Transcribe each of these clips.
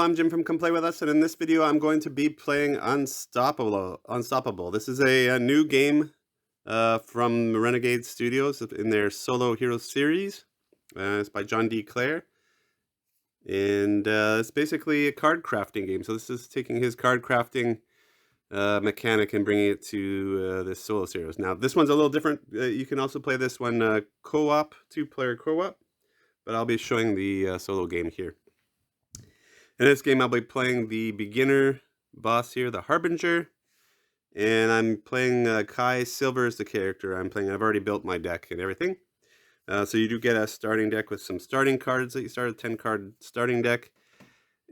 I'm Jim from Come Play With Us, and in this video I'm going to be playing Unstoppable. This is a new game from Renegade Studios in their Solo Heroes series. It's by John D. Clare, and it's basically a card crafting game. So this is taking his card crafting mechanic and bringing it to this Solo series. Now this one's a little different. You can also play this one co-op, 2-player co-op, but I'll be showing the solo game here. In this game, I'll be playing the beginner boss here, the Harbinger, and I'm playing Kai Silver as the character I'm playing. I've already built my deck and everything. So you do get a starting deck with some starting cards that you start, a 10-card starting deck,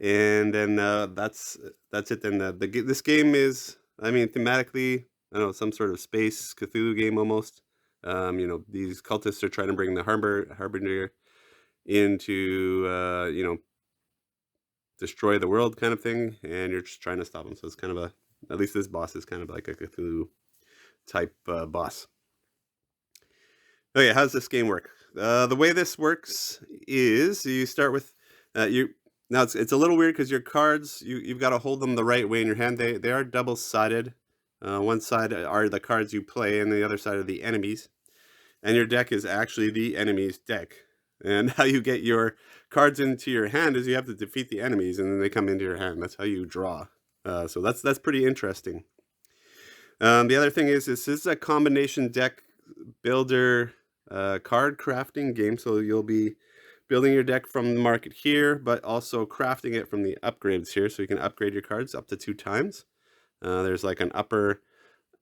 and then that's it. Then this game is, I mean, thematically, I don't know, some sort of space Cthulhu game almost. You know, these cultists are trying to bring the Harbinger into, you know, destroy the world kind of thing, and you're just trying to stop them. So it's kind of at least this boss is kind of like a Cthulhu type boss. Okay, how does this game work? The way this works is you start with now it's a little weird because your cards, you've got to hold them the right way in your hand. They are double-sided. One side are the cards you play, and the other side are the enemies. And your deck is actually the enemy's deck. And how you get your cards into your hand is you have to defeat the enemies, and then they come into your hand. That's how you draw. So that's pretty interesting. The other thing is this is a combination deck builder card crafting game. So you'll be building your deck from the market here, but also crafting it from the upgrades here. So you can upgrade your cards up to 2 times. There's like an upper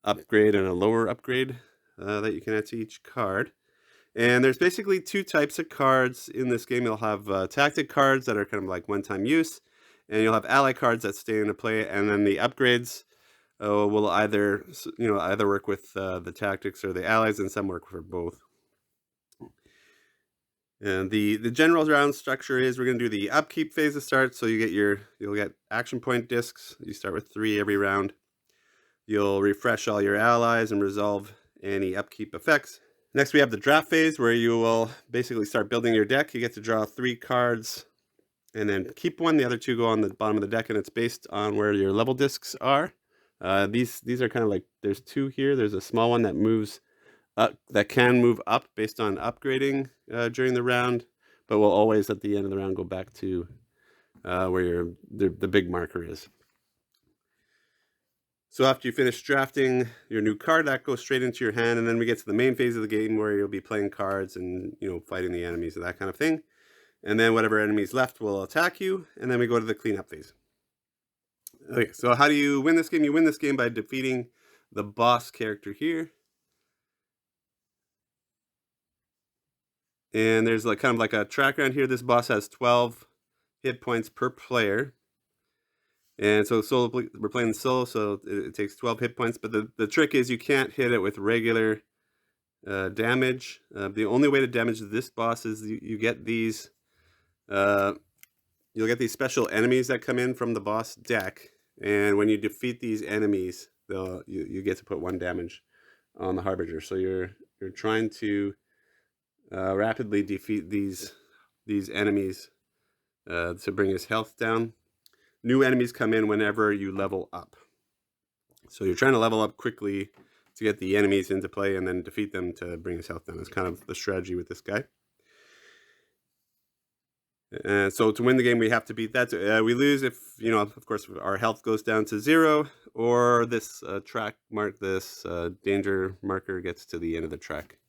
upgrade and a lower upgrade that you can add to each card. And there's basically 2 types of cards in this game. You'll have tactic cards that are kind of like one-time use, and you'll have ally cards that stay into play. And then the upgrades will either work with the tactics or the allies, and some work for both. And the general round structure is we're going to do the upkeep phase to start. So you'll get action point discs. You start with 3 every round. You'll refresh all your allies and resolve any upkeep effects. Next, we have the draft phase, where you will basically start building your deck. You get to draw 3 cards and then keep one. The other 2 go on the bottom of the deck, and it's based on where your level discs are. These are kind of like, there's 2 here. There's a small one that moves up, that can move up based on upgrading during the round, but will always at the end of the round go back to where the big marker is. So after you finish drafting your new card, that goes straight into your hand, and then we get to the main phase of the game where you'll be playing cards and, you know, fighting the enemies and that kind of thing. And then whatever enemies left will attack you, and then we go to the cleanup phase. Okay, so how do you win this game? You win this game by defeating the boss character here. And there's like kind of like a track around here. This boss has 12 hit points per player. And so we're playing solo, so it takes 12 hit points. But the trick is you can't hit it with regular damage. The only way to damage this boss is you get these. You'll get these special enemies that come in from the boss deck, and when you defeat these enemies, you get to put 1 damage on the Harbinger. So you're trying to rapidly defeat these enemies to bring his health down. New enemies come in whenever you level up. So you're trying to level up quickly to get the enemies into play and then defeat them to bring his health down. That's kind of the strategy with this guy. So to win the game, we have to beat that. We lose if, you know, of course, our health goes down to 0, or this danger marker gets to the end of the track.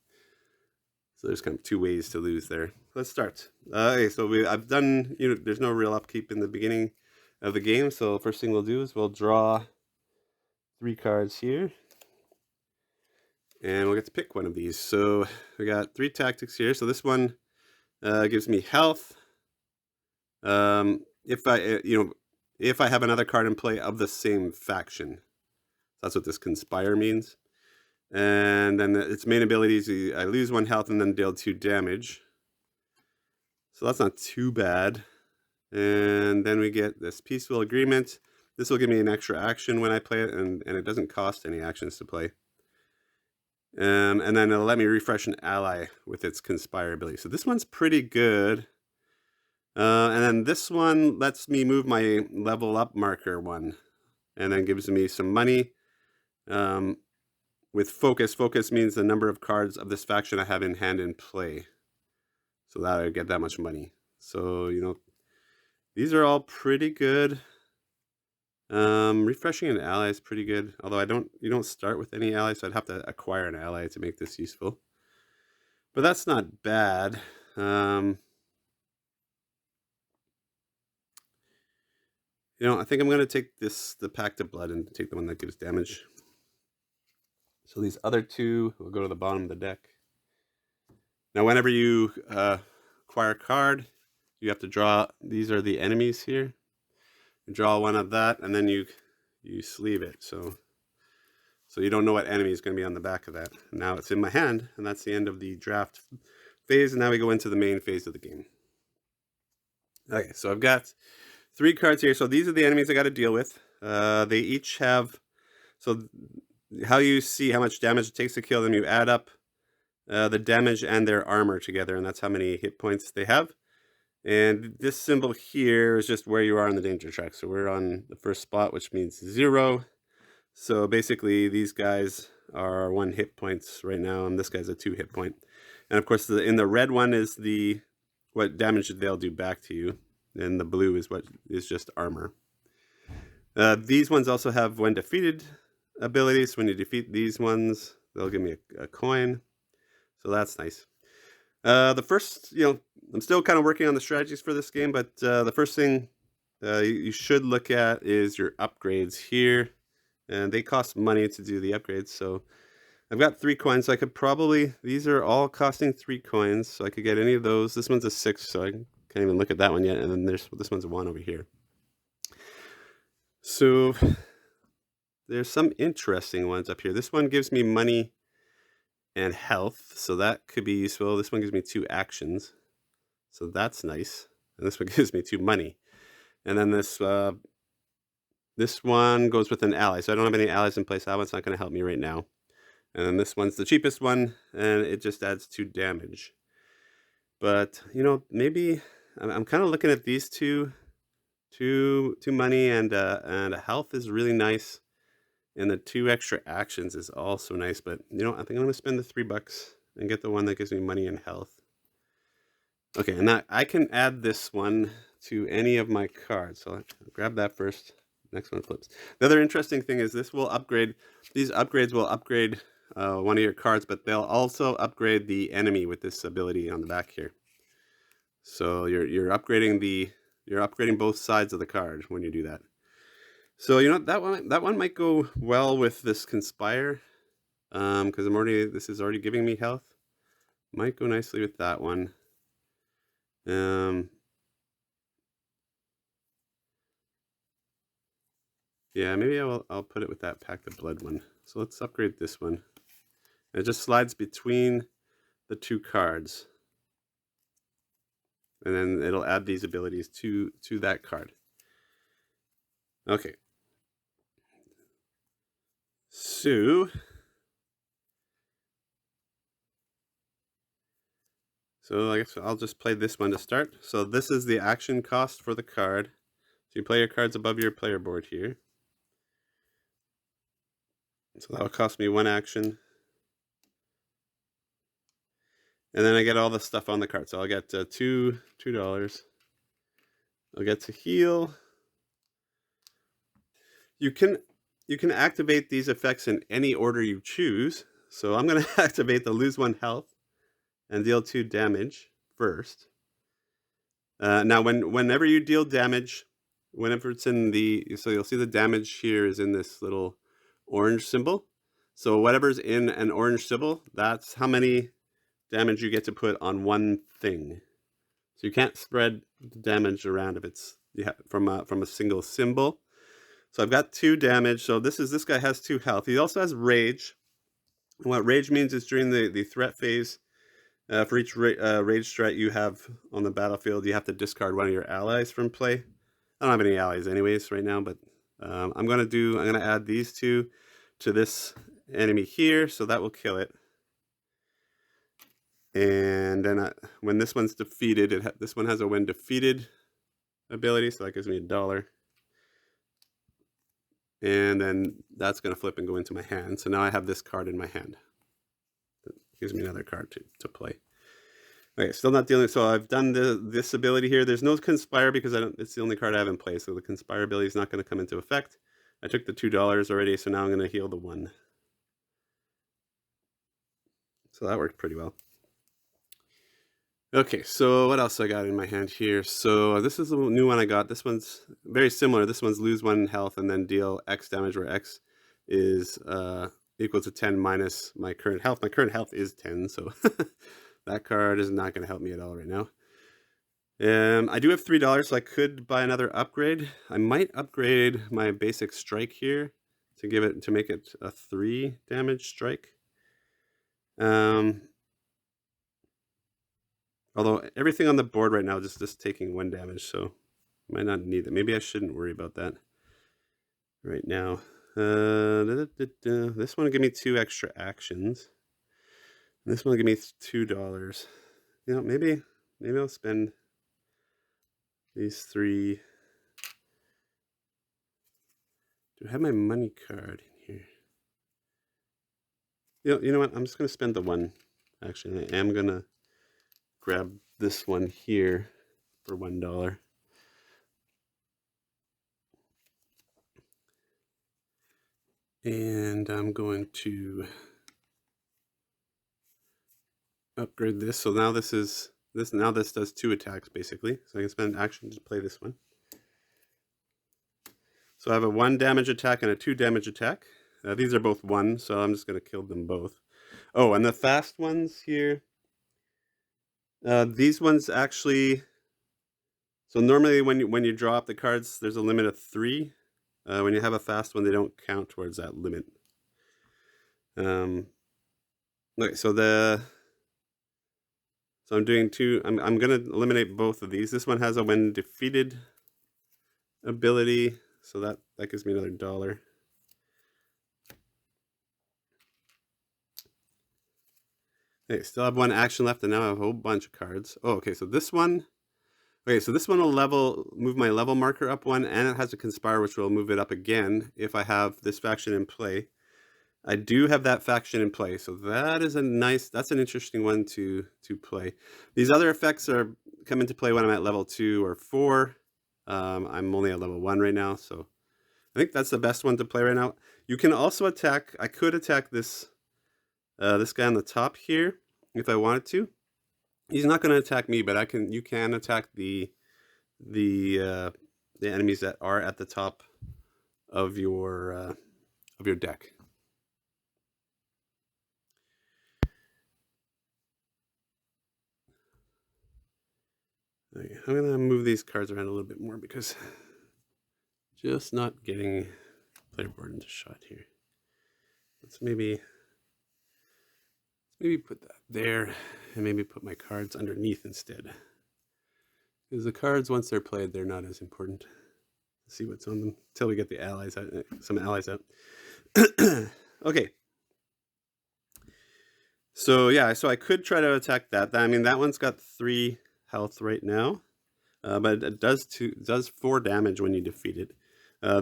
So there's kind of 2 ways to lose there. Let's start. Okay, so I've done, you know, there's no real upkeep in the beginning of the game. So first thing we'll do is we'll draw 3 cards here, and we'll get to pick one of these. So we got 3 tactics here. So this one gives me health. If I have another card in play of the same faction. That's what this conspire means. And then its main abilities, I lose 1 health and then deal 2 damage. So that's not too bad. And then we get this peaceful agreement. This will give me an extra action when I play it, and it doesn't cost any actions to play. And then it'll let me refresh an ally with its conspire ability. So this one's pretty good. And then this one lets me move my level up marker one, and then gives me some money. Um, with focus, focus means the number of cards of this faction I have in hand in play. So that I get that much money. So, you know, these are all pretty good. Refreshing an ally is pretty good. Although you don't start with any ally, so I'd have to acquire an ally to make this useful. But that's not bad. You know, I think I'm going to take the Pact of Blood, and take the one that gives damage. So these other two will go to the bottom of the deck. Now, whenever you acquire a card, you have to draw. These are the enemies here. You draw one of that, and then you sleeve it. So you don't know what enemy is going to be on the back of that. Now it's in my hand, and that's the end of the draft phase. And now we go into the main phase of the game. Okay, so I've got 3 cards here. So these are the enemies I got to deal with. They each have, so how you see how much damage it takes to kill them, you add up the damage and their armor together, and that's how many hit points they have. And this symbol here is just where you are on the danger track. So we're on the first spot, which means 0. So basically these guys are 1 hit points right now, and this guy's a 2 hit point. And of course, in the red one is what damage they'll do back to you, and the blue is what is just armor. These ones also have when defeated abilities. When you defeat these ones, they'll give me a coin. So that's nice. The first, you know, I'm still kind of working on the strategies for this game, but the first thing you should look at is your upgrades here. And they cost money to do the upgrades. So I've got 3 coins. So I could probably, these are all costing 3 coins. So I could get any of those. This one's a 6, so I can't even look at that one yet. And then this one's a 1 over here. So there's some interesting ones up here. This one gives me money and health, so that could be useful. This one gives me 2 actions, so that's nice. And this one gives me 2 money. And then this one goes with an ally, so I don't have any allies in place. That one's not going to help me right now. And then this one's the cheapest one, and it just adds 2 damage. But, you know, maybe I'm kind of looking at these two money and health is really nice. And the 2 extra actions is also nice, but, you know, I think I'm going to spend the $3 and get the one that gives me money and health. Okay, and now I can add this one to any of my cards. So I'll grab that first. Next one flips. The other interesting thing is this will upgrade, these upgrades will upgrade one of your cards, but they'll also upgrade the enemy with this ability on the back here. So you're upgrading both sides of the card when you do that. So you know that one might go well with this Conspire, because this is already giving me health. Might go nicely with that one. Yeah, maybe I'll put it with that Pact of Blood one. So let's upgrade this one. And it just slides between the 2 cards, and then it'll add these abilities to that card. Okay. So I guess I'll just play this one to start. So this is the action cost for the card. So you play your cards above your player board here. So that'll cost me 1 action. And then I get all the stuff on the card. So I'll get $2. I'll get to heal. You can activate these effects in any order you choose. So I'm going to activate the lose 1 health and deal 2 damage first. Now, whenever you deal damage, whenever it's in so you'll see the damage here is in this little orange symbol. So whatever's in an orange symbol, that's how many damage you get to put on one thing. So you can't spread the damage around if it's from a single symbol. So I've got 2 damage. So this guy has 2 health. He also has rage. And what rage means is during the threat phase, for each rage threat you have on the battlefield, you have to discard one of your allies from play. I don't have any allies anyways right now, but I'm gonna add these 2 to this enemy here, so that will kill it. And then when this one's defeated, this one has a when defeated ability, so that gives me $1. And then that's going to flip and go into my hand. So now I have this card in my hand. That gives me another card to play. Okay, still not dealing. So I've done this ability here. There's no Conspire because it's the only card I have in play. So the Conspire ability is not going to come into effect. I took the $2 already, so now I'm going to heal the 1. So that worked pretty well. Okay, so what else I got in my hand here? So this is a new one I got. This one's very similar. This one's lose 1 health and then deal X damage, where X is equal to 10 minus my current health. My current health is 10, so that card is not going to help me at all right now. I do have $3, so I could buy another upgrade. I might upgrade my basic strike here to make it a 3 damage strike. Although everything on the board right now is just taking 1 damage, so I might not need it. Maybe I shouldn't worry about that right now. This one will give me 2 extra actions. This one will give me $2. You know, maybe I'll spend these 3. Do I have my money card in here? You know what? I'm just going to spend the 1. Actually, I am going to grab this one here for $1. And I'm going to upgrade this. So now this does 2 attacks basically. So I can spend action to play this one. So I have a 1 damage attack and a 2 damage attack. These are both 1, so I'm just going to kill them both. Oh, and the fast ones here. These ones actually. So normally when you draw up the cards, there's a limit of 3. When you have a fast one, they don't count towards that limit. Okay, so I'm doing 2. I'm gonna eliminate both of these. This one has a when defeated ability, so that gives me another $1. Okay, still have 1 action left, and now I have a whole bunch of cards. Oh, okay, so this one. Okay, so this one will move my level marker up 1, and it has a Conspire, which will move it up again if I have this faction in play. I do have that faction in play, so that's an interesting one to play. These other effects come into play when I'm at level 2 or 4. I'm only at level 1 right now, so I think that's the best one to play right now. You can also attack. I could attack this guy on the top here if I wanted to. He's not going to attack me, but you can attack the enemies that are at the top of your deck. Okay, I'm going to move these cards around a little bit more because just not getting player board into shot here. Let's maybe put that there and maybe put my cards underneath instead. Because the cards, once they're played, they're not as important. Let's see what's on them until we get the allies out, some allies out. Okay. So yeah, so I could try to attack that. I mean, that one's got 3 health right now, but it does 4 damage when you defeat it.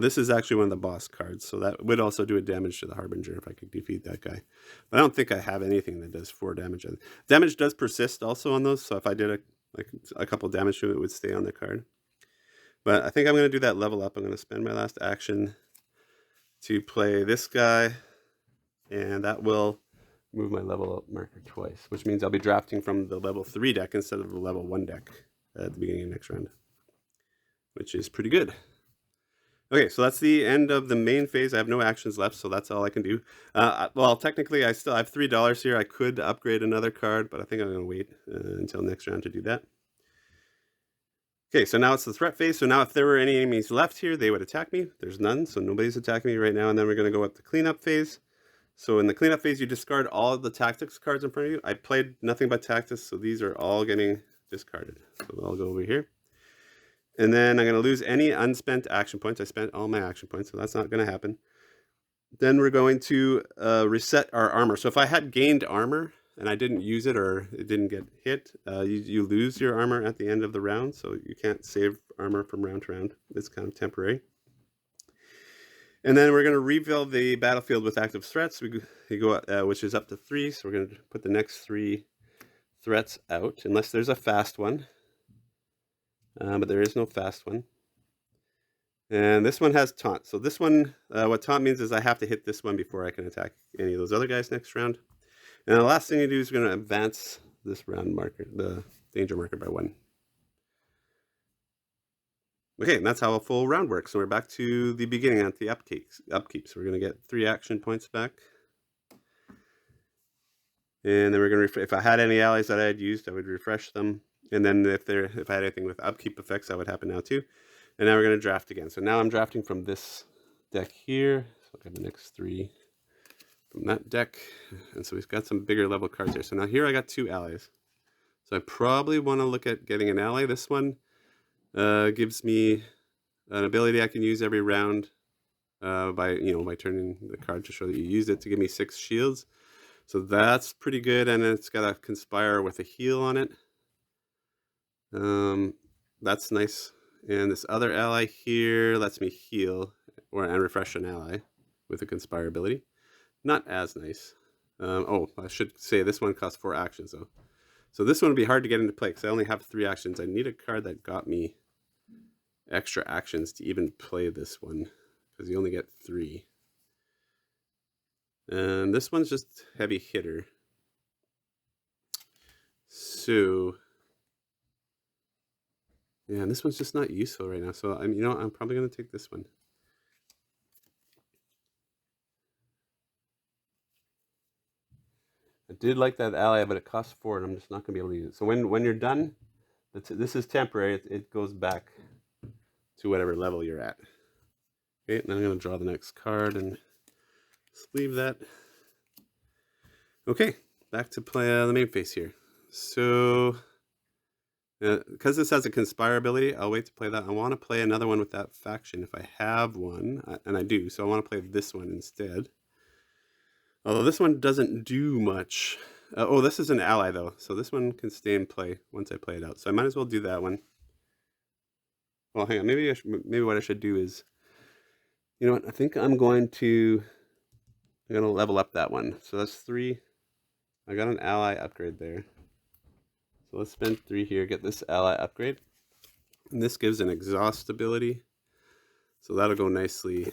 This is actually one of the boss cards, so that would also do a damage to the Harbinger if I could defeat that guy. But I don't think I have anything that does 4 damage. Damage does persist also on those, so if I did a couple damage to it, it would stay on the card. But I think I'm going to do that level up. I'm going to spend my last action to play this guy, and that will move my level up marker twice, which means I'll be drafting from the level 3 deck instead of the level 1 deck at the beginning of next round, which is pretty good. Okay, so that's the end of the main phase. I have no actions left, so that's all I can do. Well, technically, I still have $3 here. I could upgrade another card, but I think I'm going to wait until next round to do that. Okay, so now it's the threat phase. So now if there were any enemies left here, they would attack me. There's none, so nobody's attacking me right now. And then we're going to go up the cleanup phase. So in the cleanup phase, you discard all of the tactics cards in front of you. I played nothing but tactics, so these are all getting discarded. So I'll go over here. And then I'm going to lose any unspent action points. I spent all my action points, so that's not going to happen. Then we're going to reset our armor. So if I had gained armor, and I didn't use it or it didn't get hit, you lose your armor at the end of the round, so you can't save armor from round to round. It's kind of temporary. And then we're going to refill the battlefield with active threats. We go, which is up to 3, so we're going to put the next 3 threats out, unless there's a fast one. But there is no fast one. And this one has taunt. So this one, what taunt means is I have to hit this one before I can attack any of those other guys next round. And the last thing you do is we're going to advance this round marker, the danger marker, by 1. Okay, and that's how a full round works. So we're back to the beginning at the upkeep. So we're going to get 3 action points back. And then we're going to, if I had any allies that I had used, I would refresh them. And then if I had anything with upkeep effects, that would happen now too. And now we're going to draft again. So now I'm drafting from this deck here. So I'll get the next 3 from that deck. And so we've got some bigger level cards here. So now here I got 2 allies. So I probably want to look at getting an ally. This one gives me an ability I can use every round by turning the card to show that you used it, to give me 6 shields. So that's pretty good, and it's got a Conspire with a heal on it. That's nice. And this other ally here lets me heal and refresh an ally with a Conspire ability. Not as nice. Oh, I should say this one costs 4 actions though. So this one would be hard to get into play because I only have 3 actions. I need a card that got me extra actions to even play this one, because you only get 3. And this one's just heavy hitter. So yeah, and this one's just not useful right now. So I'm probably going to take this one. I did like that ally, but it costs 4, and I'm just not going to be able to use it. So when you're done, this is temporary. It goes back to whatever level you're at. Okay, and then I'm going to draw the next card and sleeve that. Okay, back to play the main phase here. So because this has a Conspire ability, I'll wait to play that. I want to play another one with that faction if I have one, and I do. So I want to play this one instead. Although this one doesn't do much. Oh, this is an ally though, so this one can stay in play once I play it out. So I might as well do that one. Well, hang on. Maybe what I should do is, you know what? I think I'm going to level up that one. So that's 3. I got an ally upgrade there. So let's spend 3 here, get this ally upgrade. And this gives an exhaust ability. So that'll go nicely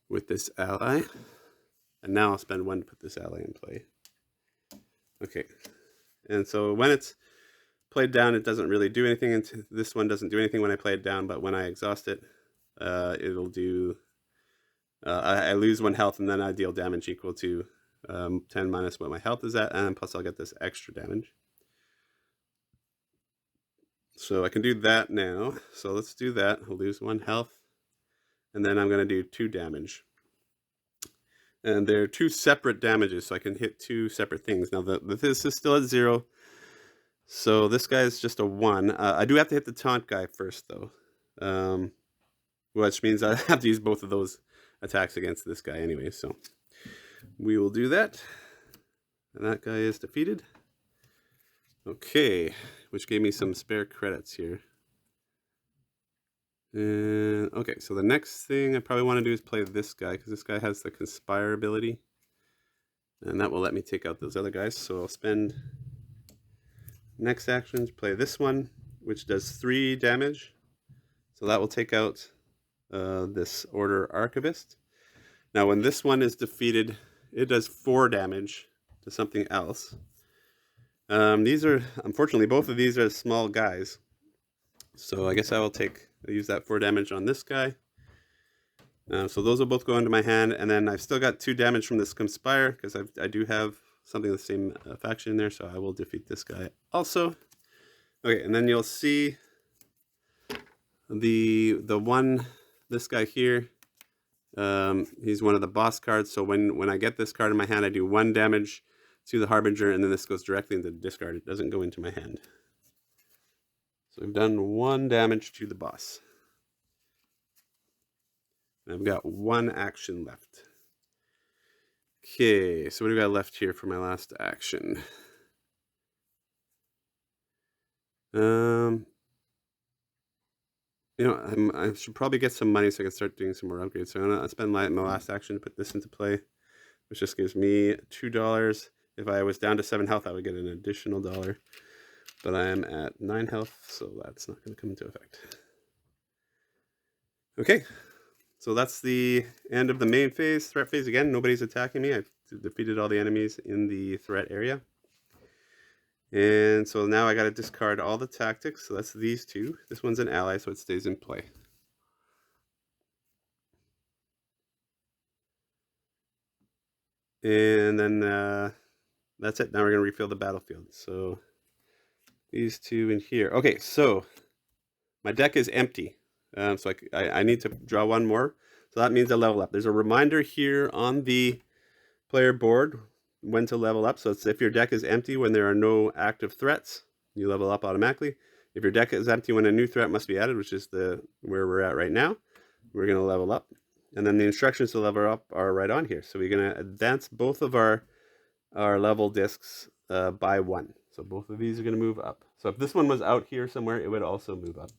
with this ally. And now I'll spend 1 to put this ally in play. Okay. And so when it's played down, it doesn't really do anything. And this one doesn't do anything when I play it down, but when I exhaust it, it'll do... I lose 1 health, and then I deal damage equal to 10 minus what my health is at, and plus I'll get this extra damage. So I can do that now. So let's do that. I'll lose 1 health, and then I'm going to do 2 damage. And they're 2 separate damages, so I can hit 2 separate things. Now this is still at 0, so this guy is just a 1. I do have to hit the taunt guy first, though, which means I have to use both of those attacks against this guy anyway. So we will do that, and that guy is defeated. Okay, which gave me some spare credits here. And okay, so the next thing I probably want to do is play this guy, because this guy has the Conspire ability, and that will let me take out those other guys. So I'll spend next action to play this one, which does 3 damage. So that will take out this Order Archivist. Now when this one is defeated, it does 4 damage to something else. These are, unfortunately, both of these are small guys. So I guess I'll use that 4 damage on this guy. So those will both go into my hand, and then I've still got 2 damage from this Conspire, because I do have something of the same faction in there, so I will defeat this guy also. Okay, and then you'll see this guy here, he's one of the boss cards, so when I get this card in my hand, I do 1 damage to the Harbinger, and then this goes directly into the discard. It doesn't go into my hand. So I've done 1 damage to the boss. And I've got 1 action left. Okay, so what do we got left here for my last action? Um, I should probably get some money so I can start doing some more upgrades. So I'm gonna spend my last action to put this into play, which just gives me $2. If I was down to 7 health, I would get an additional dollar. But I am at 9 health, so that's not going to come into effect. Okay, so that's the end of the main phase, threat phase. Again, nobody's attacking me. I've defeated all the enemies in the threat area. And so now I got to discard all the tactics. So that's these two. This one's an ally, so it stays in play. And then that's it. Now we're going to refill the battlefield. So these two in here. Okay, so my deck is empty. So I need to draw one more. So that means I level up. There's a reminder here on the player board when to level up. So it's if your deck is empty when there are no active threats, you level up automatically. If your deck is empty when a new threat must be added, which is where we're at right now, we're going to level up. And then the instructions to level up are right on here. So we're going to advance both of our level discs by 1. So both of these are going to move up. So if this one was out here somewhere, it would also move up.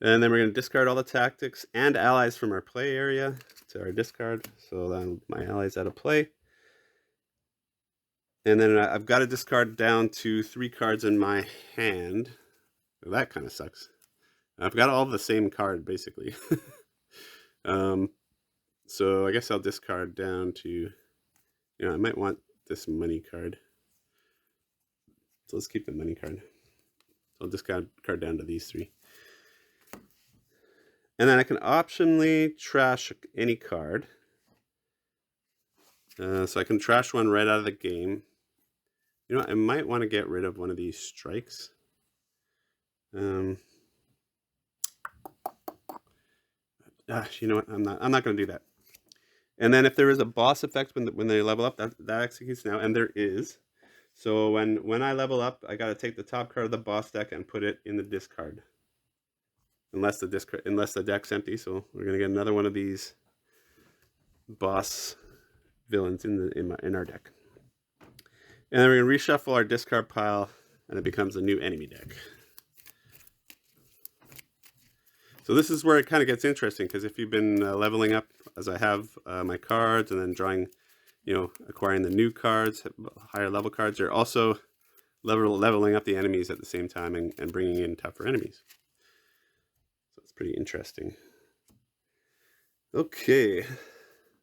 And then we're going to discard all the tactics and allies from our play area to our discard. So then my allies out of play. And then I've got to discard down to 3 cards in my hand. Well, that kind of sucks. I've got all the same card, basically. So I guess I'll discard down to, I might want this money card. So let's keep the money card. So I'll discard card down to these 3. And then I can optionally trash any card. So I can trash one right out of the game. I might want to get rid of one of these strikes. You know what? I'm not going to do that. And then if there is a boss effect when they level up, that executes now, and there is. So when I level up, I got to take the top card of the boss deck and put it in the discard. Unless the deck's empty, so we're gonna get another one of these boss villains in our deck. And then we're gonna reshuffle our discard pile, and it becomes a new enemy deck. So this is where it kind of gets interesting, because if you've been leveling up, as I have my cards, and then drawing, acquiring the new cards, higher level cards, you're also leveling up the enemies at the same time and bringing in tougher enemies. So it's pretty interesting. Okay,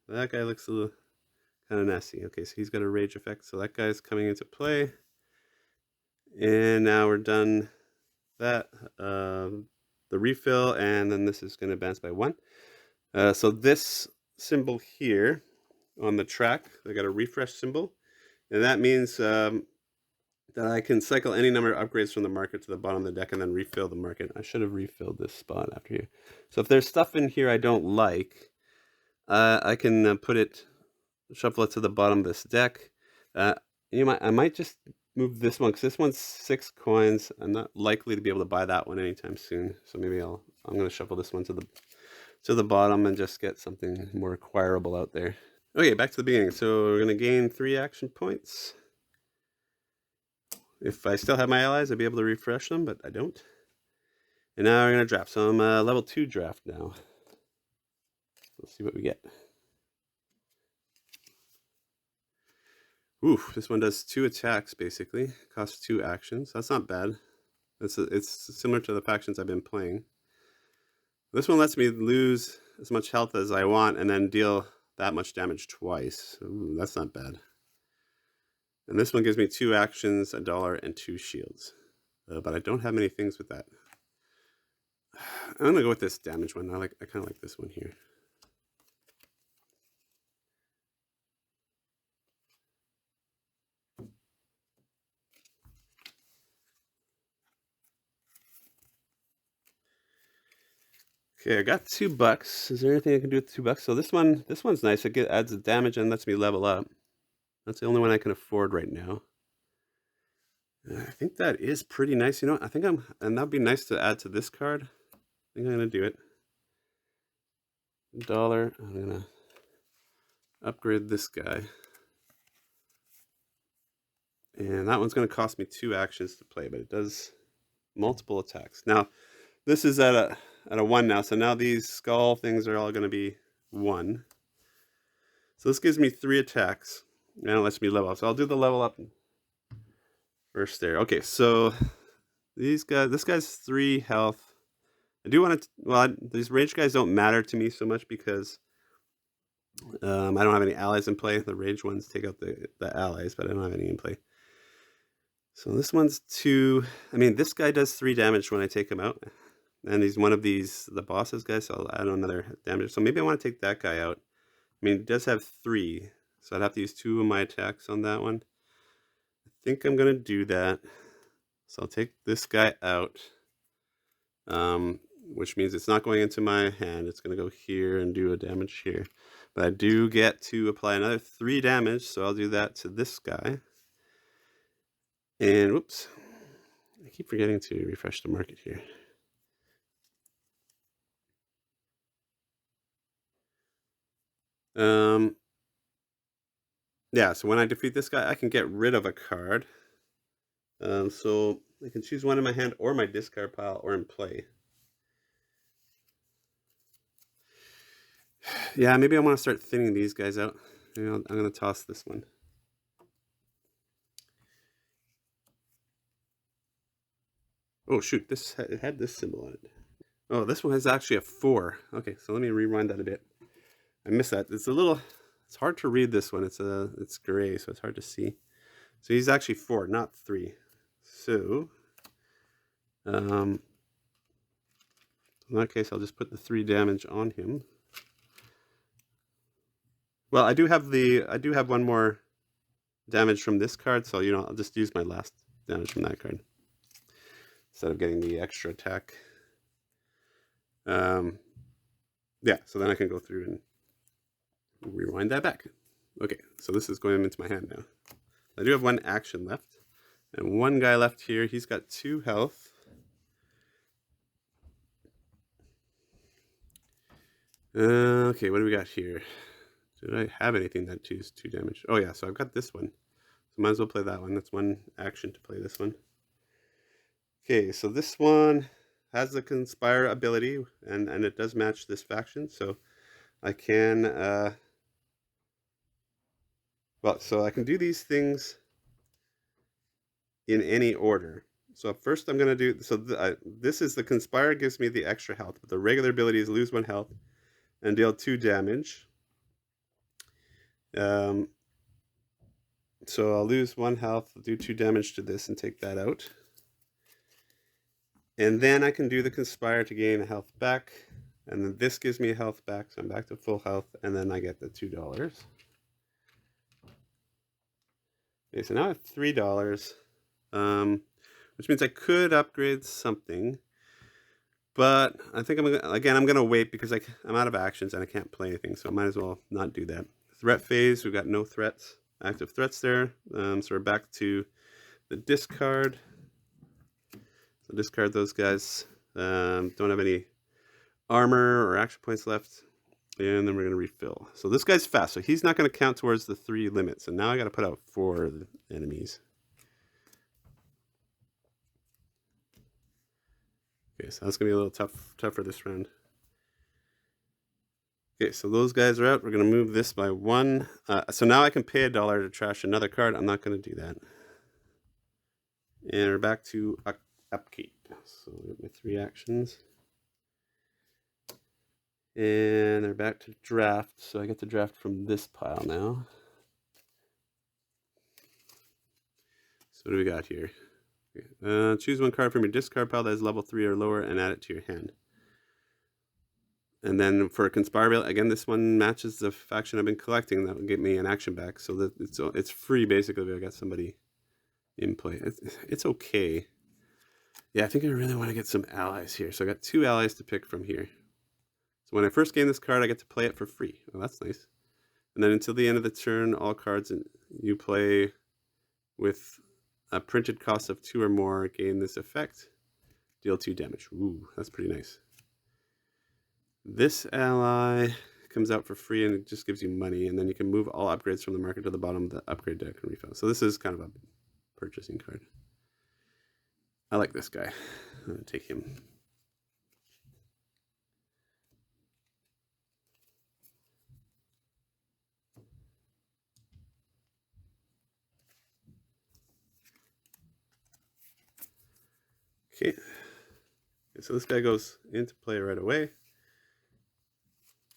that guy looks a little kind of nasty. Okay, so he's got a rage effect, so that guy's coming into play. And now we're done that. The refill, and then this is going to advance by 1. So this symbol here on the track, I got a refresh symbol, and that means that I can cycle any number of upgrades from the market to the bottom of the deck and then refill the market. I should have refilled this spot after here. So if there's stuff in here I don't like, I can shuffle it to the bottom of this deck. I might just move this one, because this one's 6 coins. I'm not likely to be able to buy that one anytime soon. So maybe I'm going to shuffle this one to the bottom and just get something more acquirable out there. Okay, back to the beginning. So we're going to gain 3 action points. If I still have my allies, I'd be able to refresh them, but I don't. And now we're going to draft. So I'm level 2 draft now. Let's see what we get. Oof, this one does 2 attacks, basically. Costs 2 actions. That's not bad. It's similar to the factions I've been playing. This one lets me lose as much health as I want and then deal that much damage twice. Ooh, that's not bad. And this one gives me 2 actions, $1, and 2 shields. But I don't have many things with that. I'm going to go with this damage one. I kind of like this one here. Okay, I got $2. Is there anything I can do with $2? So this one's nice. It adds the damage and lets me level up. That's the only one I can afford right now. I think that is pretty nice. And that'd be nice to add to this card. I think I'm gonna do it. $1. I'm gonna upgrade this guy. And that one's going to cost me 2 actions to play, but it does multiple attacks. Now, this is at a 1 now, so now these skull things are all going to be 1. So this gives me 3 attacks, and it lets me level up. So I'll do the level up first there. Okay, so this guy's 3 health. I do want to, well, these range guys don't matter to me so much because I don't have any allies in play. The range ones take out the allies, but I don't have any in play. So this one's 2. I mean, this guy does 3 damage when I take him out. And he's one of these, the bosses guys, so I'll add another damage. So maybe I want to take that guy out. I mean, it does have 3, so I'd have to use 2 of my attacks on that one. I think I'm going to do that. So I'll take this guy out, which means it's not going into my hand. It's going to go here and do a damage here. But I do get to apply another 3 damage, so I'll do that to this guy. And, whoops, I keep forgetting to refresh the market here. Yeah, so when I defeat this guy, I can get rid of a card. So I can choose one in my hand or my discard pile or in play. Yeah, maybe I want to start thinning these guys out. Maybe I'm going to toss this one. Oh, shoot, it had this symbol on it. Oh, this one has actually a 4. Okay, so let me rewind that a bit. I missed that. It's hard to read this one. It's gray, so it's hard to see. So he's actually 4, not 3. So, in that case, I'll just put the 3 damage on him. Well, I do have one more damage from this card, so I'll just use my last damage from that card instead of getting the extra attack. Yeah, so then I can go through and rewind that back. Okay, so this is going into my hand now. I do have 1 action left, and 1 guy left here. He's got 2 health. Okay, what do we got here? Did I have anything that does 2 damage? Oh yeah, so I've got this one. So might as well play that one. That's 1 action to play this one. Okay, so this one has the Conspire ability, and it does match this faction, so I can, so I can do these things in any order. So first I'm going to do, this is the Conspire gives me the extra health, but the regular ability is lose 1 health and deal 2 damage. So I'll lose 1 health, do 2 damage to this and take that out. And then I can do the Conspire to gain a health back. And then this gives me a health back, so I'm back to full health. And then I get the $2. Okay, so now I have $3, which means I could upgrade something. But I think I'm gonna wait because I'm out of actions and I can't play anything, so I might as well not do that. Threat phase, we've got no threats, active threats there. So we're back to the discard. So discard those guys. Don't have any armor or action points left. And then we're going to refill. So this guy's fast, so he's not going to count towards the 3 limits. And now I got to put out 4 enemies. Okay, so that's going to be a little tougher this round. Okay, so those guys are out. We're going to move this by 1. So now I can pay $1 to trash another card. I'm not going to do that. And we're back to upkeep. So we have my 3 actions. And they're back to draft. So I get to draft from this pile now. So what do we got here? Okay. Choose 1 card from your discard pile that is level 3 or lower and add it to your hand. And then for a Conspire, again, this one matches the faction I've been collecting. That will get me an action back. So that it's free, basically, if I got somebody in play. It's okay. Yeah, I think I really want to get some allies here. So I got 2 allies to pick from here. So when I first gain this card, I get to play it for free. Oh, that's nice. And then until the end of the turn, all cards you play with a printed cost of 2 or more gain this effect. Deal 2 damage. Ooh, that's pretty nice. This ally comes out for free, and it just gives you money, and then you can move all upgrades from the market to the bottom of the upgrade deck and refill. So this is kind of a purchasing card. I like this guy. I'm going to take him. Okay. So this guy goes into play right away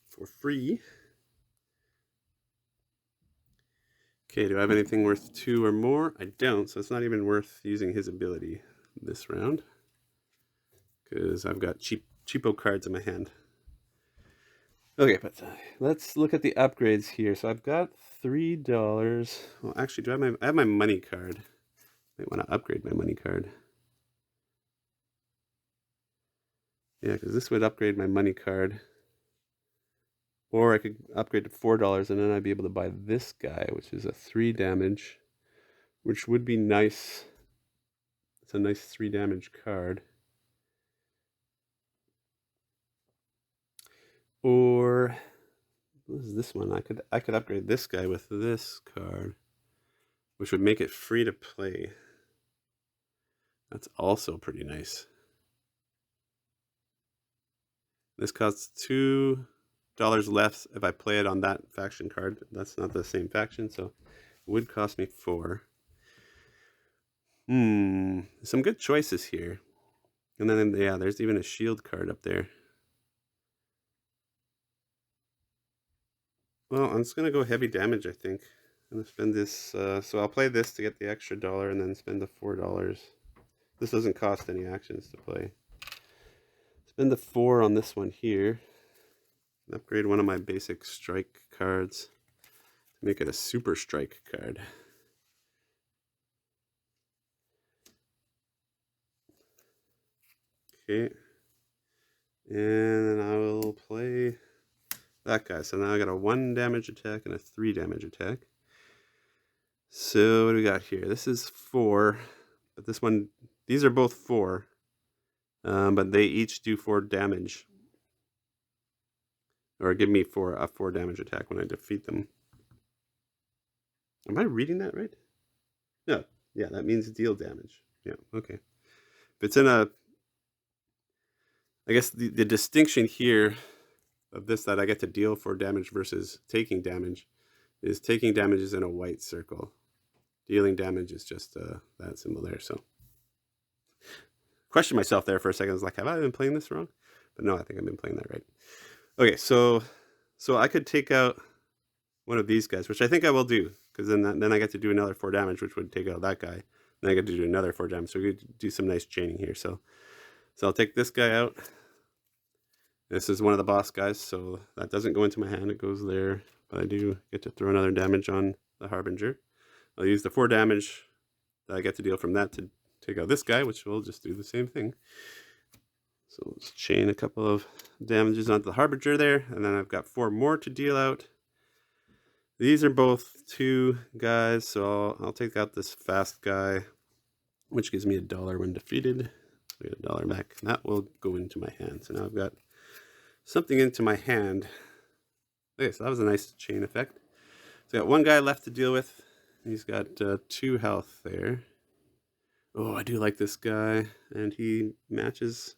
for free. Okay, do I have anything worth 2 or more? I don't, so it's not even worth using his ability this round, because I've got cheapo cards in my hand. Okay, but let's look at the upgrades here. So I've got $3. Well, actually, I have my money card. I might want to upgrade my money card. Yeah, because this would upgrade my money card. Or I could upgrade to $4, and then I'd be able to buy this guy, which is a 3 damage, which would be nice. It's a nice 3 damage card. Or what is this one? I could upgrade this guy with this card, which would make it free to play. That's also pretty nice. This costs $2 less if I play it on that faction card. That's not the same faction, so it would cost me 4. Some good choices here. And then, yeah, there's even a shield card up there. Well, I'm just going to go heavy damage, I think. I'm going to spend this, so I'll play this to get the extra $1 and then spend the $4. This doesn't cost any actions to play. Spend the 4 on this one here. Upgrade one of my basic strike cards to make it a super strike card. Okay. And then I will play that guy. So now I got a 1 damage attack and a 3 damage attack. So what do we got here? This is 4, but this one, these are both 4, but they each do 4 damage, or give me a 4 damage attack when I defeat them. Am I reading that right? No, yeah, that means deal damage. Yeah, okay. If it's in a, I guess the distinction here of this that I get to deal 4 damage versus taking damage is taking damage is in a white circle. Dealing damage is just that symbol there. So, question myself there for a second. I was like, have I been playing this wrong? But no, I think I've been playing that right. Okay, so I could take out one of these guys, which I think I will do, because then I get to do another 4 damage, which would take out that guy. Then I get to do another 4 damage. So we could do some nice chaining here. So I'll take this guy out. This is one of the boss guys, so that doesn't go into my hand. It goes there, but I do get to throw another damage on the Harbinger. I'll use the 4 damage that I get to deal from that to take out this guy, which will just do the same thing. So let's chain a couple of damages onto the Harbinger there, and then I've got 4 more to deal out. These are both 2 guys, so I'll take out this fast guy, which gives me $1 when defeated. I get $1 back, and that will go into my hand. So now I've got something into my hand. Okay, so that was a nice chain effect. So I got 1 guy left to deal with. He's got 2 health there. Oh, I do like this guy, and he matches.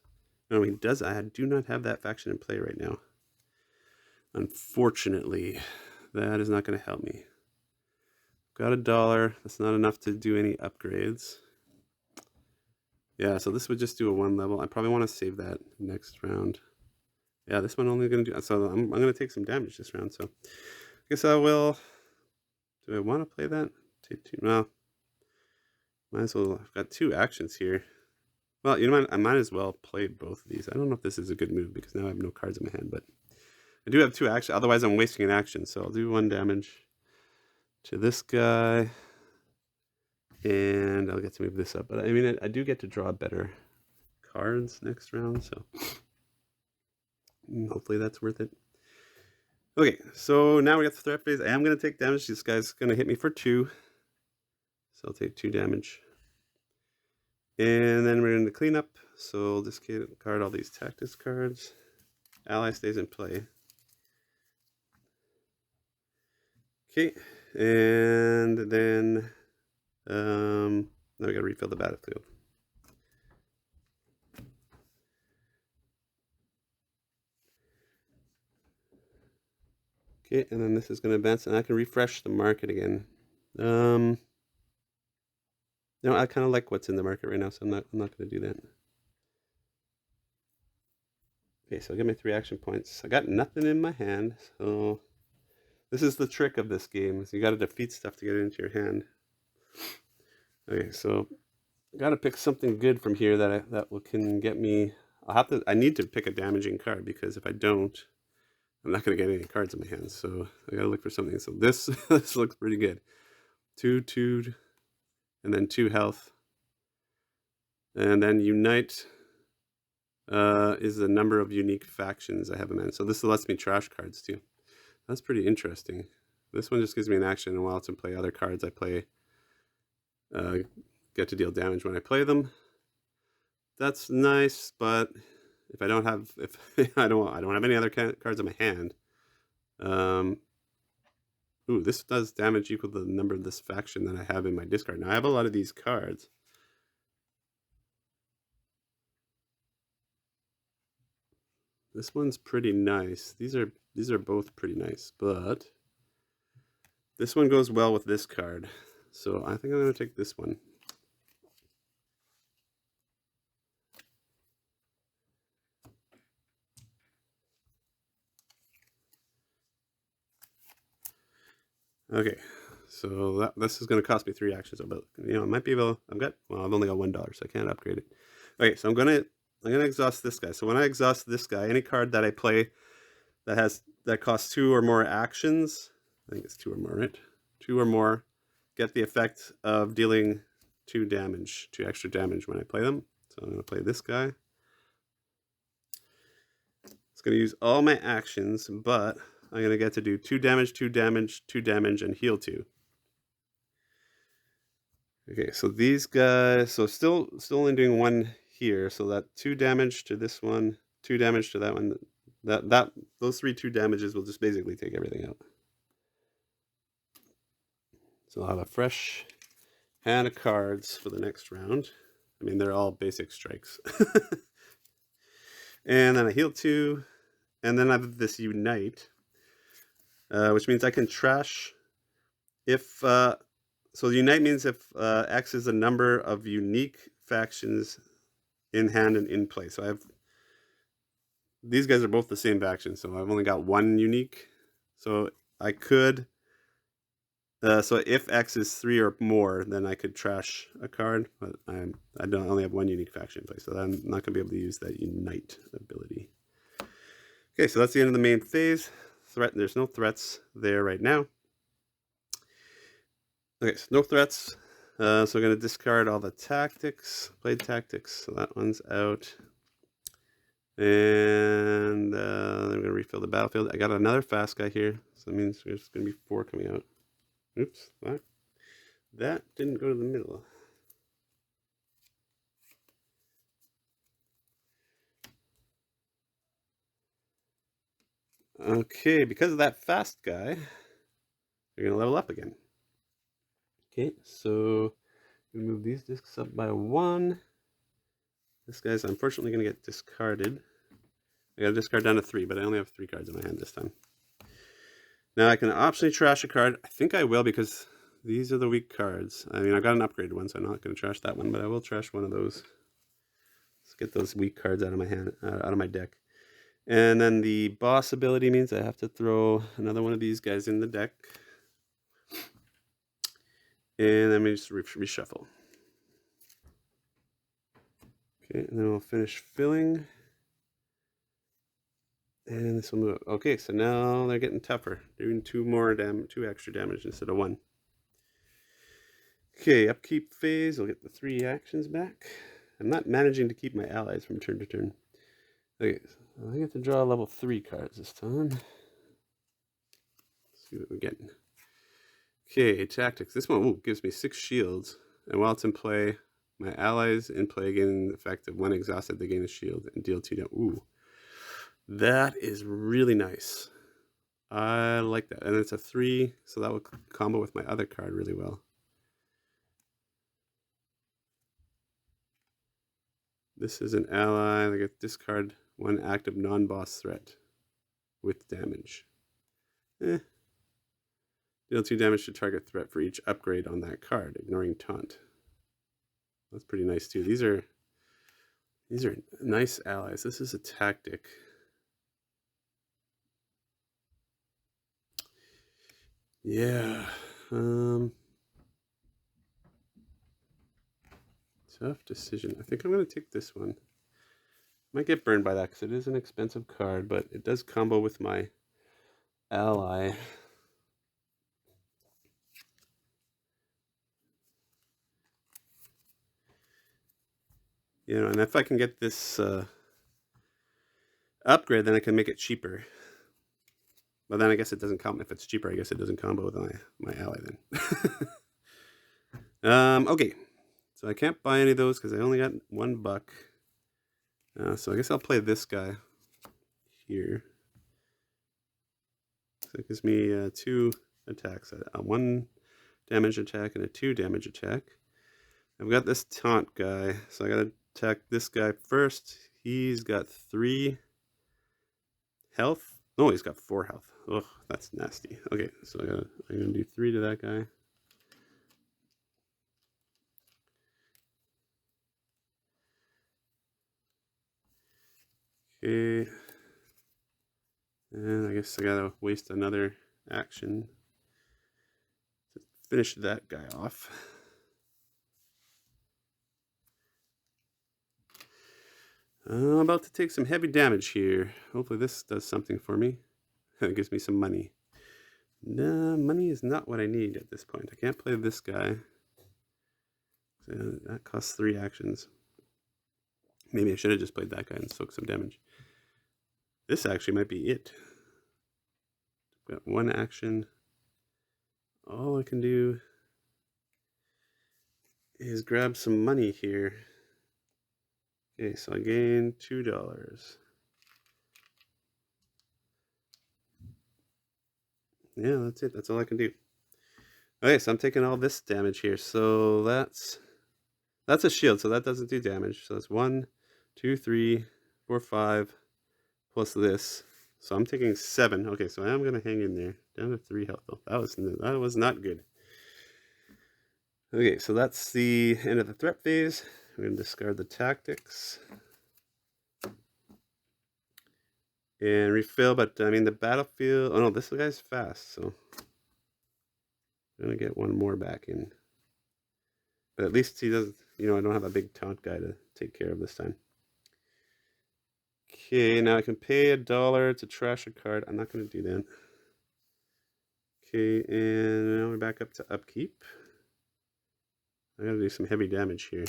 No, he does. I do not have that faction in play right now. Unfortunately, that is not going to help me. Got $1. That's not enough to do any upgrades. Yeah, so this would just do a 1 level. I probably want to save that next round. Yeah, this one only going to do. So I'm going to take some damage this round. So I guess I will. Do I want to play that? Take 2. Well, might as well. I've got 2 actions here. Well, you know what? I might as well play both of these. I don't know if this is a good move because now I have no cards in my hand, but I do have 2 actions. Otherwise, I'm wasting an action. So I'll do 1 damage to this guy, and I'll get to move this up. But I mean, I do get to draw better cards next round, so hopefully that's worth it. Okay, so now we got the threat phase. I am going to take damage. This guy's going to hit me for 2. So I'll take 2 damage. And then we're going to clean up. So I'll discard all these tactics cards. Ally stays in play. Okay, and then now we gotta refill the battlefield. Okay, and then this is gonna advance, and I can refresh the market again. No, I kind of like what's in the market right now, so I'm not gonna do that. Okay, so I get my 3 action points. I got nothing in my hand, so this is the trick of this game. Is you got to defeat stuff to get it into your hand. Okay, so I got to pick something good from here can get me. I need to pick a damaging card because if I don't, I'm not going to get any cards in my hands. So I got to look for something. So this this looks pretty good. 2, and then 2 health, and then unite. Is the number of unique factions I have in mind. So this lets me trash cards too. That's pretty interesting. This one just gives me an action, and while it's in play, other cards I play get to deal damage when I play them. That's nice, but if I don't have I don't have any other cards in my hand. Ooh, this does damage equal to the number of this faction that I have in my discard. Now I have a lot of these cards. This one's pretty nice. These are both pretty nice, but this one goes well with this card. So I think I'm going to take this one. Okay, so this is going to cost me 3 actions, but I might be able. I've only got $1, so I can't upgrade it. Okay, so I'm gonna exhaust this guy. So when I exhaust this guy, any card that I play that costs 2 or more actions, I think it's 2 or more, right? 2 or more, get the effect of dealing 2 extra damage when I play them. So I'm gonna play this guy. It's gonna use all my actions, but I'm gonna get to do 2 damage, 2 damage, 2 damage, and heal 2. Okay, so these guys, so still only doing 1 here, so that 2 damage to this one, 2 damage to that one. Those 3 2 damages will just basically take everything out. So I'll have a fresh hand of cards for the next round. I mean, they're all basic strikes. And then I heal 2, and then I have this unite, which means I can trash if. So unite means if X is the number of unique factions in hand and in play. So these guys are both the same faction, so I've only got 1 unique. So I could. So if X is 3 or more, then I could trash a card, but I only have 1 unique faction in play, so I'm not going to be able to use that unite ability. Okay, so that's the end of the main phase. There's no threats there right now. Okay, so no threats. So we're going to discard all the tactics, played tactics. So that one's out. And then we're going to refill the battlefield. I got another fast guy here, so that means there's going to be 4 coming out. Oops, that didn't go to the middle. Okay, because of that fast guy, you're going to level up again. Okay, so we move these discs up by 1. This guy's unfortunately going to get discarded. I got to discard down to 3, but I only have 3 cards in my hand this time. Now I can optionally trash a card. I think I will because these are the weak cards. I mean, I've got an upgraded one, so I'm not going to trash that one, but I will trash one of those. Let's get those weak cards out of my hand, out of my deck. And then the boss ability means I have to throw another one of these guys in the deck. And then we just reshuffle. Okay, and then we'll finish filling. And this will move up. Okay, so now they're getting tougher. Doing 2 extra damage instead of 1. Okay, upkeep phase. I'll get the 3 actions back. I'm not managing to keep my allies from turn to turn. Okay, so I get to draw level 3 cards this time. Let's see what we're getting. Okay, tactics. This one gives me 6 shields. And while it's in play, my allies in play gain the effect of when exhausted, they gain a shield and deal 2 damage. Ooh. That is really nice. I like that. And it's a 3, so that will combo with my other card really well. This is an ally. I get discard 1 active non-boss threat with damage. Deal 2 damage to target threat for each upgrade on that card, ignoring taunt. That's pretty nice too. These are nice allies. This is a tactic. Yeah. Tough decision. I think I'm going to take this one. Might get burned by that because it is an expensive card, but it does combo with my ally. You know, and if I can get this upgrade, then I can make it cheaper. But then I guess it doesn't combo. If it's cheaper, I guess it doesn't combo with my ally then. Okay. So I can't buy any of those because I only got $1. So I guess I'll play this guy here. So it gives me 2 attacks. A 1 damage attack and a 2 damage attack. I've got this taunt guy, so I gotta attack this guy first. He's got 3 health. Oh, he's got 4 health. Ugh, that's nasty. Okay, so I'm gonna do 3 to that guy. Okay. And I guess I gotta waste another action to finish that guy off. I'm about to take some heavy damage here. Hopefully this does something for me. It gives me some money. No, money is not what I need at this point. I can't play this guy. So that costs 3 actions. Maybe I should have just played that guy and soaked some damage. This actually might be it. Got 1 action. All I can do is grab some money here. Okay, so I gain $2. Yeah, that's it. That's all I can do. Okay, so I'm taking all this damage here. So that's a shield, so that doesn't do damage. So that's 1, 2, 3, 4, 5, plus this. So I'm taking 7. Okay, so I am gonna hang in there. Down to 3 health. Oh, that was not good. Okay, so that's the end of the threat phase. We're gonna discard the tactics. And refill, but I mean the battlefield. Oh no, this guy's fast, so I'm gonna get 1 more back in. But at least he does, you know, I don't have a big taunt guy to take care of this time. Okay, now I can pay $1 to trash a card. I'm not gonna do that. Okay, and now we're back up to upkeep. I gotta do some heavy damage here.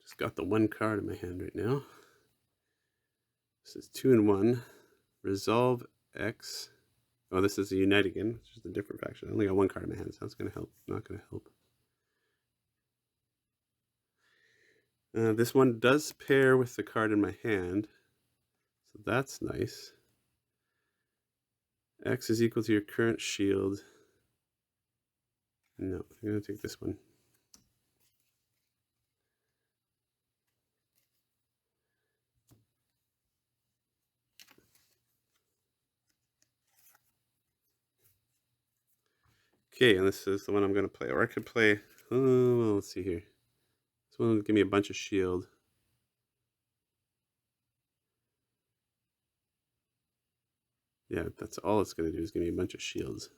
Just got the 1 card in my hand right now. This is 2 and 1. Resolve X. Oh, this is a Unite again, which is a different faction. I only got 1 card in my hand, so that's gonna help. Not gonna help. This one does pair with the card in my hand, so that's nice. X is equal to your current shield. No, I'm gonna take this one. Okay, and this is the one I'm gonna play. Or I could play, well, let's see here. This one will give me a bunch of shield. Yeah, that's all it's gonna do is give me a bunch of shields.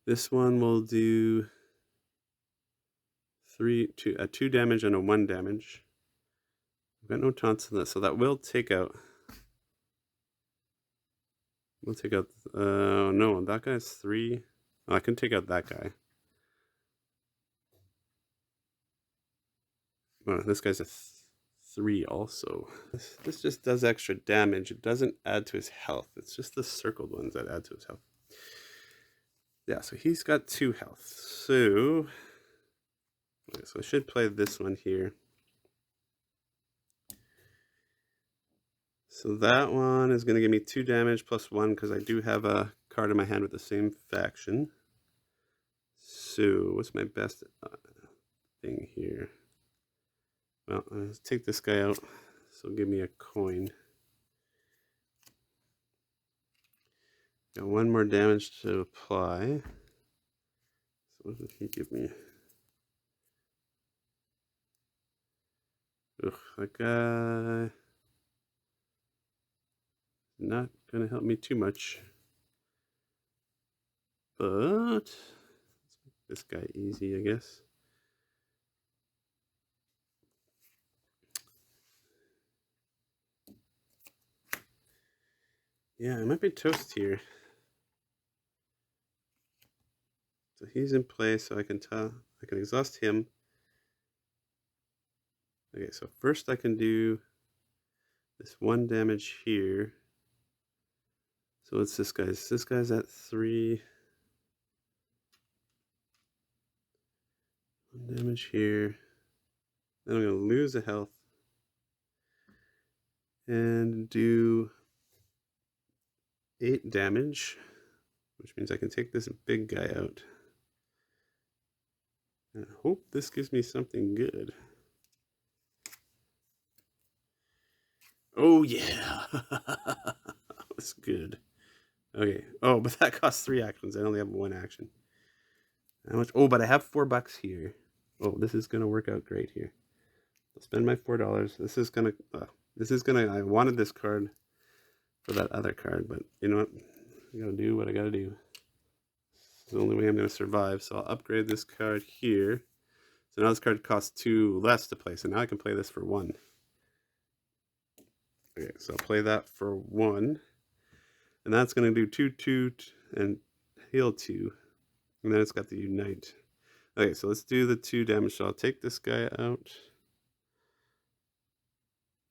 This one will do 2 damage and a 1 damage. I've got no taunts in this, so that will take out. We'll take out. No, that guy's 3. Oh, I can take out that guy. Oh, this guy's a 3 also. This just does extra damage. It doesn't add to his health. It's just the circled ones that add to his health. Yeah, so he's got 2 health. So I should play this one here. So that one is going to give me 2 damage plus 1 because I do have a card in my hand with the same faction. So what's my best thing here? Well, let's take this guy out. So give me a coin. Got 1 more damage to apply. So what did he give me? Ugh, that guy not gonna help me too much. But let's make this guy easy, I guess. Yeah, I might be toast here. So he's in play, so I can exhaust him. Okay, so first I can do this 1 damage here. So what's this guy's? This guy's at 3. 1 damage here. Then I'm gonna lose a health and do 8 damage, which means I can take this big guy out. And I hope this gives me something good. Oh yeah, that was good. Okay. Oh, but that costs 3 actions. I only have 1 action. How much? Oh, but I have $4 here. Oh, this is gonna work out great here. I'll spend my $4. This is gonna. I wanted this card for that other card, but you know what? I gotta do what I gotta do. It's the only way I'm gonna survive. So I'll upgrade this card here. So now this card costs 2 less to play. So now I can play this for 1. Okay, so I'll play that for 1. And that's going to do 2, 2, and heal 2. And then it's got the unite. Okay, so let's do the 2 damage. So I'll take this guy out.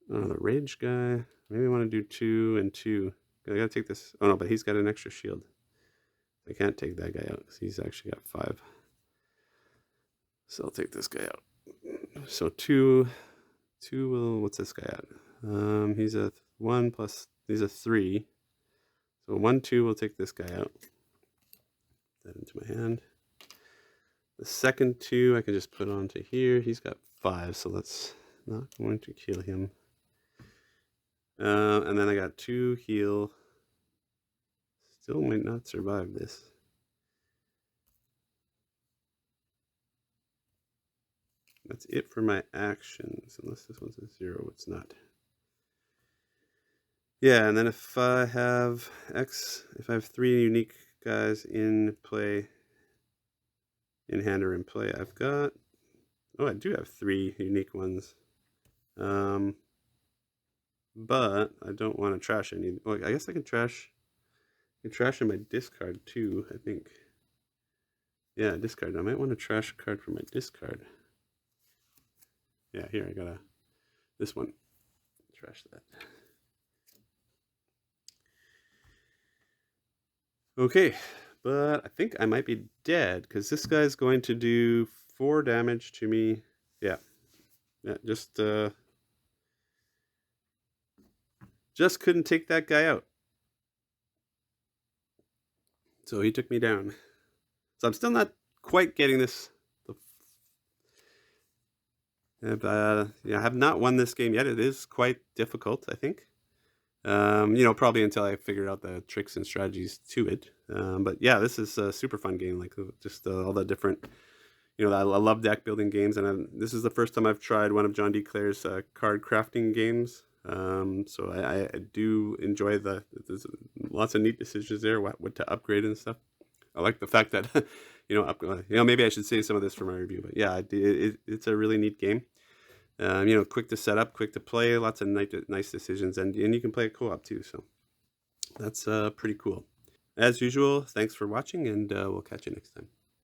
The rage guy. Maybe I want to do 2 and 2. I gotta take this. Oh no, but he's got an extra shield. I can't take that guy out because he's actually got 5. So I'll take this guy out. So 2 will, what's this guy at? He's a 1 plus, he's a 3. So 1, 2 will take this guy out. Put that into my hand. The second 2 I can just put onto here. He's got 5, so that's not going to kill him. And then I got 2 heal. Still might not survive this. That's it for my actions, unless this one's a 0, it's not. Yeah, and then if I have if I have 3 unique guys in play, in hand or in play, I've got, oh, I do have 3 unique ones. But I don't want to trash any. Well, I guess I can trash in my discard too, I think. Yeah, discard. I might want to trash a card from my discard. Yeah, here I got this one. Trash that. Okay, but I think I might be dead because this guy's going to do 4 damage to me. Yeah, just couldn't take that guy out. So he took me down. So I'm still not quite getting this. I have not won this game yet. It is quite difficult, I think. Probably until I figured out the tricks and strategies to it. But yeah, this is a super fun game. Like just all the different, I love deck building games, and this is the first time I've tried one of John D. Clare's card crafting games. So I do enjoy there's lots of neat decisions there, what to upgrade and stuff. I like the fact that, maybe I should say some of this for my review, but yeah, it's a really neat game. Quick to set up, quick to play, lots of nice decisions, and you can play a co-op too. So that's pretty cool. As usual, thanks for watching, and we'll catch you next time.